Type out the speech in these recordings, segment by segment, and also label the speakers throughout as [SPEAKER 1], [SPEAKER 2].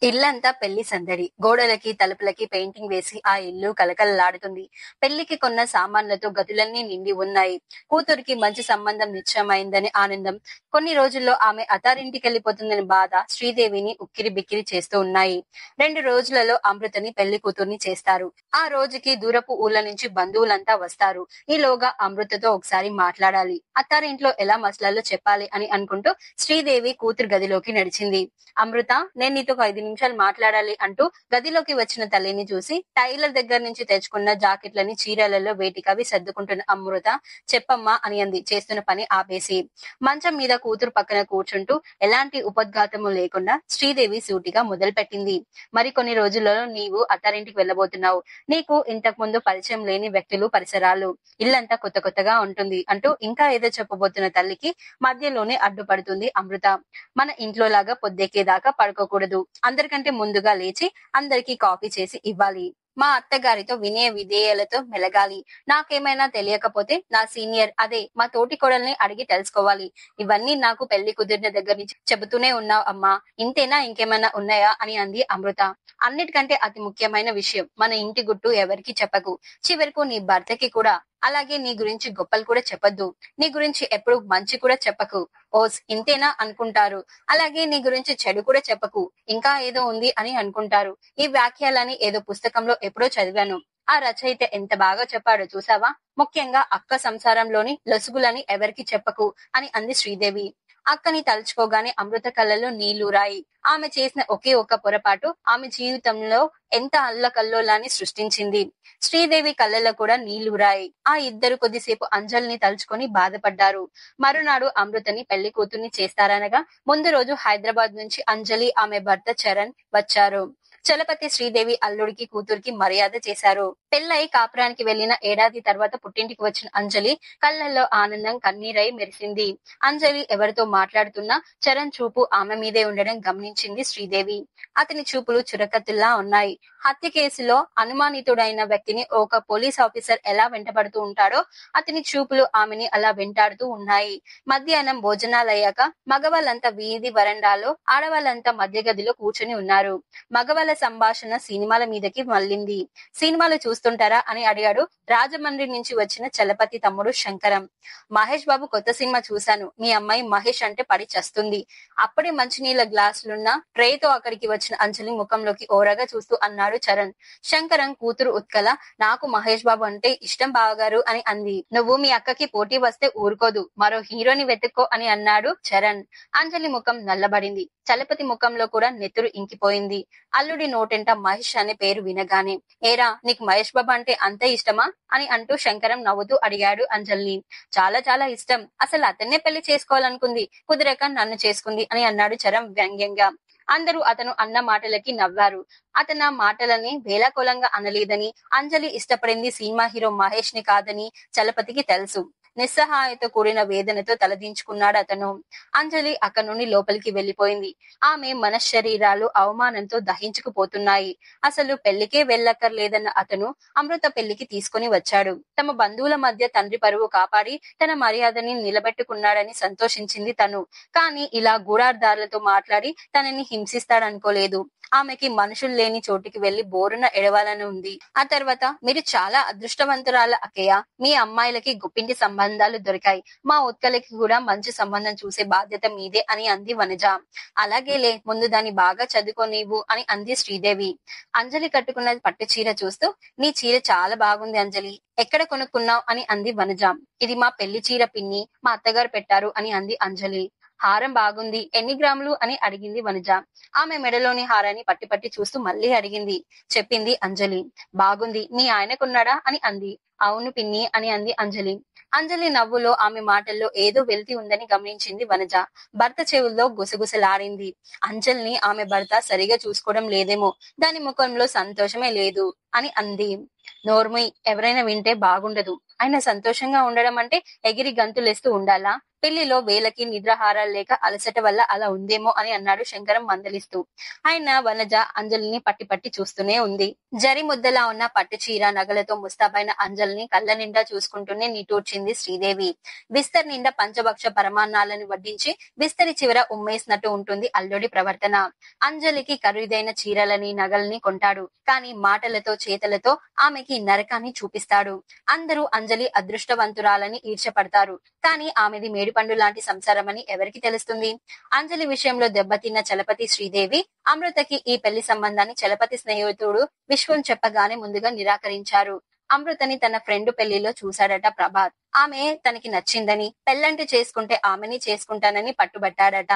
[SPEAKER 1] ఇల్లంతా పెళ్లి సందడి. గోడలకి, తలుపులకి పెయింటింగ్ వేసి ఆ ఇల్లు కలకలలాడుతుంది. పెళ్లికి కొన్న సామాన్లతో గదులన్నీ నిండి ఉన్నాయి. కూతురికి మంచి సంబంధం నిశ్చయమైందని ఆనందం, కొన్ని రోజుల్లో ఆమె అత్తారింటికెళ్లిపోతుందని బాధ శ్రీదేవిని ఉక్కిరిబిక్కిరి చేస్తూ ఉన్నాయి. 2 రోజులలో అమృతని పెళ్లి కూతుర్ని చేస్తారు. ఆ రోజుకి దూరపు ఊళ్ళ నుంచి బంధువులంతా వస్తారు. ఈలోగా అమృతతో ఒకసారి మాట్లాడాలి. అత్తారింట్లో ఎలా మసలాలో చెప్పాలి అని అనుకుంటూ శ్రీదేవి కూతురు గదిలోకి నడిచింది. అమృత, నేను నీతో ఒక 5 నిమిషాలు మాట్లాడాలి అంటూ గదిలోకి వచ్చిన తల్లిని చూసి టైలర్ దగ్గర నుంచి తెచ్చుకున్న జాకెట్లని చీరలలో వేటికవి సర్దుకుంటున్న అమృత, చెప్పమ్మా అని అంది చేస్తున్న పని ఆపేసి. మంచం మీద కూతురు పక్కన కూర్చుంటూ ఎలాంటి ఉపద్ఘాతము లేకుండా శ్రీదేవి సూటిగా మొదలుపెట్టింది. మరికొన్ని రోజులలో నీవు అత్తారింటికి వెళ్ళబోతున్నావు. నీకు ఇంతకు ముందు పరిచయం లేని వ్యక్తులు, పరిసరాలు, ఇల్లంతా కొత్త కొత్తగా ఉంటుంది అంటూ ఇంకా ఏదో చెప్పబోతున్న తల్లికి మధ్యలోనే అడ్డుపడుతుంది అమృత. మన ఇంట్లో లాగా పొద్దెక్కేదాకా పడుకోకూడదు. అందరికంటే ముందుగా లేచి అందరికీ కాఫీ చేసి ఇవ్వాలి. మా అత్తగారితో వినయ విధేయాలతో మెలగాలి. నాకేమైనా తెలియకపోతే నా సీనియర్, అదే మా తోటి కోడల్ని అడిగి తెలుసుకోవాలి. ఇవన్నీ నాకు పెళ్లి కుదిరిన దగ్గర నుంచి చెబుతూనే ఉన్నావు అమ్మా. ఇంతేనా, ఇంకేమైనా ఉన్నాయా అని అంది అమృత. అన్నిటికంటే అతి ముఖ్యమైన విషయం, మన ఇంటి గుట్టు ఎవరికి చెప్పకు. చివరకు నీ భర్తకి కూడా. అలాగే నీ గురించి గొప్పలు కూడా చెప్పొద్దు. నీ గురించి ఎప్పుడు మంచి కూడా చెప్పకు. ఓస్, ఇంతేనా అనుకుంటారు. అలాగే నీ గురించి చెడు కూడా చెప్పకు. ఇంకా ఏదో ఉంది అని అనుకుంటారు. ఈ వ్యాఖ్యలని ఏదో పుస్తకంలో ఎప్పుడో చదివాను. ఆ రచయిత ఎంత బాగా చెప్పాడో చూసావా. ముఖ్యంగా అక్క సంసారంలోని లొసుగులని ఎవరికి చెప్పకు అని అంది శ్రీదేవి. అక్కని తలుచుకోగానే అమృత కళ్ళలో నీళ్లూరాయి. ఆమె చేసిన ఒకే ఒక్క పొరపాటు ఆమె జీవితంలో ఎంత అల్లకల్లోలాన్ని సృష్టించింది. శ్రీదేవి కళ్ళలో కూడా నీళ్లూరాయి. ఆ ఇద్దరు కొద్దిసేపు అంజలిని తలుచుకొని బాధపడ్డారు. మరునాడు అమృతని పెళ్లి కూతుర్ని చేస్తారనగా ముందు రోజు హైదరాబాద్ నుంచి అంజలి, ఆమె భర్త చరణ్ వచ్చారు. చలపతి శ్రీదేవి అల్లుడికి కూతురికి మర్యాద చేశారు. పెళ్లై కాపురానికి వెళ్లిన ఏడాది తర్వాత పుట్టింటికి వచ్చిన అంజలి కళ్ళల్లో ఆనందం కన్నీరై మెరిసింది. అంజలి ఎవరితో మాట్లాడుతున్నా చరణ్ చూపు ఆమె మీదే ఉండడం గమనించింది శ్రీదేవి. అతని చూపులు చురకత్తుల్లా ఉన్నాయి. హత్య కేసులో అనుమానితుడైన వ్యక్తిని ఒక పోలీస్ ఆఫీసర్ ఎలా వెంటబడుతూ ఉంటాడో అతని చూపులు ఆమెని అలా వెంటాడుతూ ఉన్నాయి. మధ్యాహ్నం భోజనాలయ్యాక మగవాళ్ళంతా వీధి వరండాలో, ఆడవాళ్ళంతా మధ్య గదిలో కూర్చుని ఉన్నారు. మగవాళ్ళ సంభాషణ సినిమాల మీదకి మళ్ళింది. సినిమాలు చూస్తుంటారా అని అడిగాడు రాజమండ్రి నుంచి వచ్చిన చలపతి తమ్ముడు శంకరం. మహేష్ బాబు కొత్త సినిమా చూశాను. మీ అమ్మాయి మహేష్ అంటే పడి చస్తుంది. అప్పుడే మంచినీళ్ళ గ్లాసులున్న ట్రేతో అక్కడికి వచ్చిన అంజలి ముఖంలోకి ఓరగా చూస్తూ అన్నాడు చరణ్. శంకరం కూతురు ఉత్కల, నాకు మహేష్ బాబు అంటే ఇష్టం బావగారు అని అంది. నువ్వు మీ అక్కకి పోటీ వస్తే ఊరుకోదు, మరో హీరోని వెతుక్కో అని అన్నాడు చరణ్. అంజలి ముఖం నల్లబడింది. చలపతి ముఖంలో కూడా నెత్తురు ఇంకిపోయింది. అల్లుడి నోటెంట మహేష్ అనే పేరు వినగానే, ఏరా నీకు మహేష్ బాబు అంటే అంతే ఇష్టమా అని అంటూ శంకరం నవ్వుతూ అడిగాడు అంజలిని. చాలా చాలా ఇష్టం. అసలు అతన్నే పెళ్లి చేసుకోవాలనుకుంది, కుదిరక నన్ను చేసుకుంది అని అన్నాడు చరణ్ వ్యంగ్యంగా. అందరూ అతను అన్న మాటలకి నవ్వారు. అతను ఆ మాటలని వేలాకోలంగా అనలేదని, అంజలి ఇష్టపడింది సినిమా హీరో మహేష్ ని కాదని చలపతికి తెలుసు. నిస్సహాయతో కూడిన వేదనతో తలదించుకున్నాడు అతను. అంజలి అక్కడి నుండి లోపలికి వెళ్లిపోయింది. ఆమె మనశ్శరీరాలు అవమానంతో దహించుకుపోతున్నాయి. అసలు పెళ్లికే వెళ్ళక్కర్లేదన్న అతను అమృత పెళ్లికి తీసుకుని వచ్చాడు. తమ బంధువుల మధ్య తండ్రి పరువు కాపాడి తన మర్యాదని నిలబెట్టుకున్నాడని సంతోషించింది తను. కానీ ఇలా గూఢార్థాలతో మాట్లాడి తనని హింసిస్తాడనుకోలేదు. ఆమెకి మనుషులు లేని చోటికి వెళ్లి బోరున ఎడవాలని ఉంది. ఆ తర్వాత, మీరు చాలా అదృష్టవంతురాల అక్కయ్య. మీ అమ్మాయిలకి గుప్పింటి సంబంధాలు దొరికాయి. మా ఉత్కలకి కూడా మంచి సంబంధం చూసే బాధ్యత మీదే అని అంది వనజ. అలాగేలే, ముందు దాన్ని బాగా చదువుకోనివ్వు అని అంది శ్రీదేవి. అంజలి కట్టుకున్న పట్టు చీర చూస్తూ, నీ చీర చాలా బాగుంది అంజలి, ఎక్కడ కొనుక్కున్నావు అని అంది వనజ. ఇది మా పెళ్లి చీర పిన్ని, మా అత్తగారు పెట్టారు అని అంది అంజలి. హారం బాగుంది, ఎన్ని గ్రాములు అని అడిగింది వనజ. ఆమె మెడలోని హారాన్ని పట్టి పట్టి చూస్తూ మళ్ళీ అడిగింది. చెప్పింది అంజలి. బాగుంది, మీ ఆయనకున్నాడా అని అంది. అవును పిన్ని అని అంది అంజలి. అంజలి నవ్వులో, ఆమె మాటల్లో ఏదో వెలితి ఉందని గమనించింది వనజ. భర్త చెవుల్లో గుసగుసలాడింది. అంజలిని ఆమె భర్త సరిగా చూసుకోవడం లేదేమో, దాని ముఖంలో సంతోషమే లేదు అని అంది. నోర్మయ్, ఎవరైనా వింటే బాగుండదు. ఆయన సంతోషంగా ఉండడం అంటే ఎగిరి గంతులేస్తూ ఉండాలా? పెళ్లిలో వేలకి నిద్రాహారాలు లేక అలసట వల్ల అలా ఉందేమో అని అన్నాడు శంకరం మందలిస్తూ. ఆయన వనజ అంజలిని పట్టి పట్టి చూస్తూనే ఉంది. జరి ముద్దలా ఉన్న పట్టు చీర నగలతో ముస్తాబైన అంజలిని కళ్ళ నిండా చూసుకుంటూనే నిట్టూర్చింది శ్రీదేవి. విస్తర్ నిండా పంచభక్ష పరమాన్నాలను వడ్డించి విస్తరి చివర ఉమ్మేసినట్టు ఉంటుంది అల్లుడి ప్రవర్తన. అంజలికి ఖరీదైన చీరలని నగల్ని కొంటాడు, కానీ మాటలతో చేతలతో ఆమెకి నరకాన్ని చూపిస్తాడు. అందరూ అంజలి అదృష్టవంతురాలని ఈర్ష్యపడతారు, కానీ ఆమెది మేడిపండు లాంటి సంసారమని ఎవరికి తెలుస్తుంది? అంజలి విషయంలో దెబ్బతిన్న చలపతి శ్రీదేవి అమృతకి ఈ పెళ్లి సంబంధాన్ని చలపతి స్నేహితుడు విశ్వం చెప్పగానే ముందుగా నిరాకరించారు. అమృతని తన ఫ్రెండ్ పెళ్లిలో చూశాడట ప్రభాత్. ఆమె తనకి నచ్చిందని, పెళ్ళంటి చేసుకుంటే ఆమెని చేసుకుంటానని పట్టుబట్టాడట.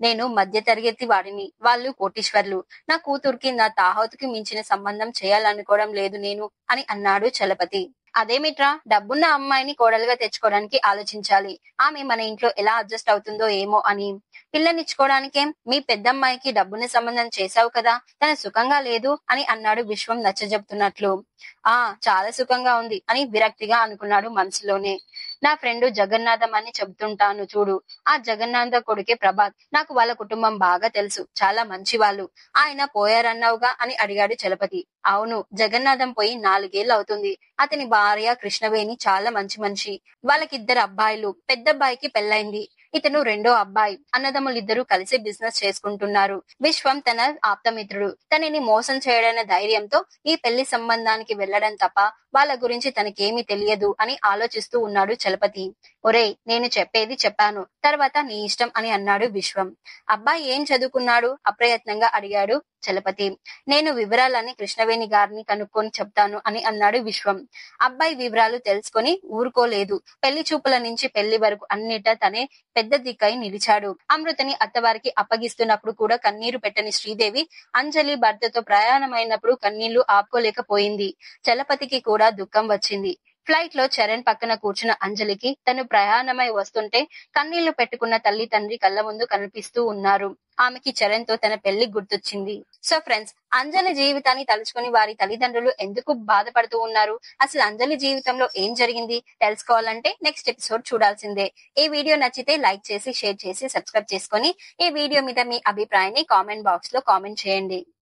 [SPEAKER 1] నేను మధ్య తరగతి వాడిని, వాళ్ళు కోటీశ్వర్లు. నా కూతురికి నా తాహతుకి మించిన సంబంధం చేయాలనుకోవడం లేదు నేను అని అన్నాడు చలపతి. అదేమిట్రా, డబ్బున్న అమ్మాయిని కోడలుగా తెచ్చుకోవడానికి ఆలోచించాలి. ఆమె మన ఇంట్లో ఎలా అడ్జస్ట్ అవుతుందో ఏమో అని. పిల్లనిచ్చుకోవడానికేం మీ పెద్దమ్మాయికి డబ్బున్న సంబంధం చేశావు కదా, తన సుఖంగా లేదు అని అన్నాడు విశ్వం నచ్చజెప్తున్నట్లు. ఆ చాలా సుఖంగా ఉంది అని విరక్తిగా అనుకున్నాడు మనసులోనే. నా ఫ్రెండ్ జగన్నాథం అని చెబుతుంటాను చూడు, ఆ జగన్నాథ కొడుకే ప్రభాత్. నాకు వాళ్ళ కుటుంబం బాగా తెలుసు, చాలా మంచి వాళ్ళు. ఆయన పోయారన్నావుగా అని అడిగాడు చలపతి. అవును, జగన్నాథం పోయి 4 ఏళ్ళు అవుతుంది. అతని భార్య కృష్ణవేణి చాలా మంచి మనిషి. వాళ్ళకిద్దరు అబ్బాయిలు, పెద్దబ్బాయికి పెళ్ళైంది. ఇతను రెండో అబ్బాయి. అన్నదమ్ములిద్దరూ కలిసి బిజినెస్ చేసుకుంటున్నారు. విశ్వం తన ఆప్తమిత్రుడు. తనని మోసం చేయడన్న ధైర్యంతో ఈ పెళ్లి సంబంధానికి వెళ్లడం తప్ప వాళ్ళ గురించి తనకేమీ తెలియదు అని ఆలోచిస్తూ ఉన్నాడు చలపతి. ఒరేయ్, నేను చెప్పేది చెప్పాను, తర్వాత నీ ఇష్టం అని అన్నాడు విశ్వం. అబ్బాయి ఏం చదువుకున్నాడు? అప్రయత్నంగా అడిగాడు చలపతి. నేను వివరాలన్నీ కృష్ణవేణి గారిని కనుక్కొని చెప్తాను అని అన్నాడు విశ్వం. అబ్బాయి వివరాలు తెలుసుకొని ఊరుకోలేదు. పెళ్లి చూపుల నుంచి పెళ్లి వరకు అన్నిటా తనే పెద్ద దిక్కై నిలిచాడు. అమృతని అత్తవారికి అప్పగిస్తున్నప్పుడు కూడా కన్నీరు పెట్టని శ్రీదేవి అంజలి భర్తతో ప్రయాణమైనప్పుడు కన్నీళ్లు ఆపుకోలేకపోయింది. చలపతికి కూడా దుఃఖం వచ్చింది. ఫ్లైట్ లో చరణ్ పక్కన కూర్చున్న అంజలికి తను ప్రయాణమై వస్తుంటే కన్నీళ్లు పెట్టుకున్న తల్లి తండ్రి కళ్ళ ముందు కనిపిస్తూ ఉన్నారు. ఆమెకి చరణ్ తో తన పెళ్లి గుర్తొచ్చింది. సో ఫ్రెండ్స్, అంజలి జీవితాన్ని తలుచుకుని వారి తల్లిదండ్రులు ఎందుకు బాధపడుతూ ఉన్నారు? అసలు అంజలి జీవితంలో ఏం జరిగింది తెలుసుకోవాలంటే నెక్స్ట్ ఎపిసోడ్ చూడాల్సిందే. ఈ వీడియో నచ్చితే లైక్ చేసి, షేర్ చేసి, సబ్స్క్రైబ్ చేసుకొని ఈ వీడియో మీద మీ అభిప్రాయాన్ని కామెంట్ బాక్స్ లో కామెంట్ చేయండి.